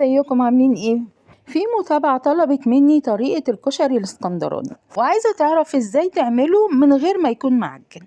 ازيكم عاملين ايه؟ في متابعة طلبت مني طريقة الكشري الاسكندراني وعايزة تعرف ازاي تعمله من غير ما يكون معجن.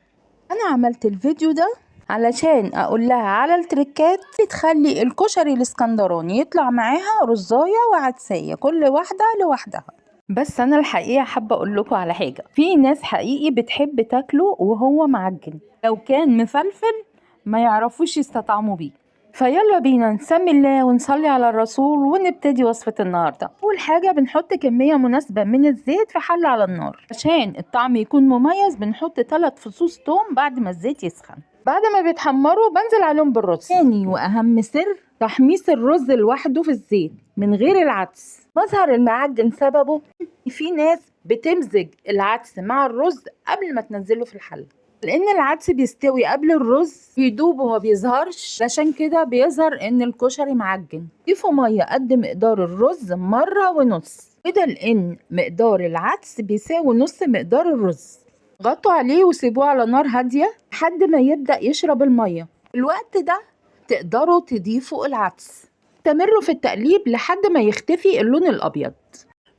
انا عملت الفيديو ده علشان اقول لها على التريكات اللي تخلي الكشري الاسكندراني يطلع معاها رزاية وعدسية كل واحدة لوحدها. بس انا الحقيقة حابة اقول لكم على حاجة، في ناس حقيقي بتحب تاكله وهو معجن، لو كان مفلفل ما يعرفوش يستطعموا بيه. فيلا بينا نسمي الله ونصلي على الرسول ونبتدي وصفة النهاردة. أول حاجة بنحط كمية مناسبة من الزيت في حلة على النار عشان الطعم يكون مميز. بنحط 3 فصوص توم بعد ما الزيت يسخن. بعد ما بيتحمروا بنزل عليهم بالرز. تاني وأهم سر تحميص الرز لوحده في الزيت من غير العدس. مظهر المعجن سببه في ناس بتمزج العدس مع الرز قبل ما تنزله في الحلة، لان العدس بيستوي قبل الرز يدوب وما بيظهرش، عشان كده بيظهر ان الكشري معجن. ضيفوا ميه قد مقدار الرز مره ونص، كده لان مقدار العدس بيساوي نص مقدار الرز. غطوا عليه وسيبوه على نار هاديه لحد ما يبدا يشرب الميه. في الوقت ده تقدروا تضيفوا العدس. استمروا في التقليب لحد ما يختفي اللون الابيض.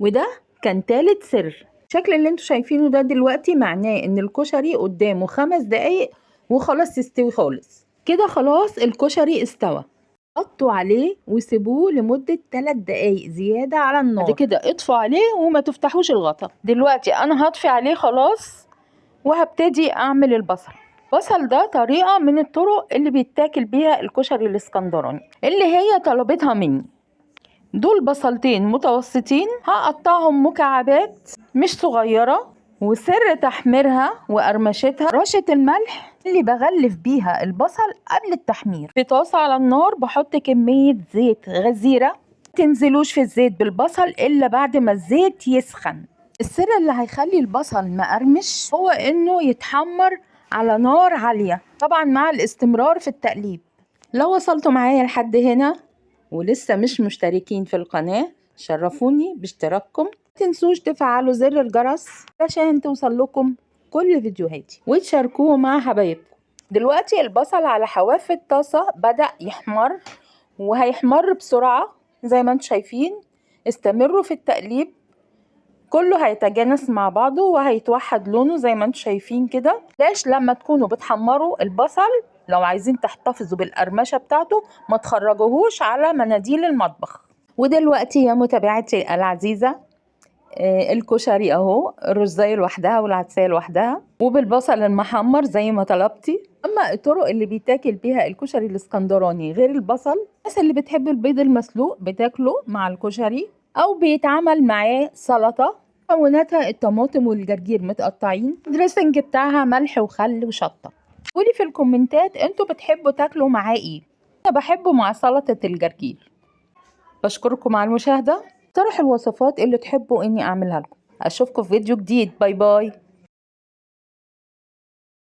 وده كان تالت سر. الشكل اللي انتوا شايفينه ده دلوقتي معناه ان الكشري قدامه 5 دقايق وخلاص يستوي خالص. كده خلاص الكشري استوى. حطوا عليه وسيبوه لمدة 3 دقايق زيادة على النار. بعد كده اطفوا عليه وما تفتحوش الغطا. دلوقتي انا هطفي عليه خلاص وهبتدي اعمل البصل ده طريقة من الطرق اللي بيتاكل بيها الكشري الاسكندراني اللي هي طلبتها مني. دول بصلتين متوسطين هقطعهم مكعبات مش صغيرة. وسر تحميرها وقرمشتها رشة الملح اللي بغلف بيها البصل قبل التحمير. في طاسة على النار بحط كمية زيت غزيرة، متنزلوش في الزيت بالبصل إلا بعد ما الزيت يسخن. السر اللي هيخلي البصل مقرمش هو إنه يتحمر على نار عالية، طبعا مع الاستمرار في التقليب. لو وصلتوا معايا لحد هنا ولسه مش مشتركين في القناة شرفوني باشتراككم. متنسوش تفعلوا زر الجرس عشان توصل لكم كل فيديوهاتي وتشاركوه مع حبايبكم. دلوقتي البصل على حواف الطاسة بدأ يحمر وهيحمر بسرعة زي ما انتم شايفين. استمروا في التقليب، كله هيتجانس مع بعضه وهيتوحد لونه زي ما انتم شايفين كده. لاش لما تكونوا بتحمروا البصل لو عايزين تحتفظوا بالقرمشة بتاعته ما تخرجوهوش على مناديل المطبخ. ودلوقتي يا متابعتي العزيزة الكشري اهو، الرزاية لوحدها والعدسية لوحدها وبالبصل المحمر زي ما طلبتي. اما الطرق اللي بيتاكل بيها الكشري الاسكندراني غير البصل، الناس اللي بتحب البيض المسلوق بتاكله مع الكشري او بيتعمل معاه سلطة. مكوناتها الطماطم والجرجير متقطعين، الدريسنج بتاعها ملح وخل وشطة. قولي في الكومنتات انتوا بتحبوا تاكلوا معاه ايه. انا بحبه مع سلطة الجرجير. بشكركم على المشاهدة. اقترحوا الوصفات اللي تحبوا اني اعملها لكم. اشوفكم في فيديو جديد. باي باي.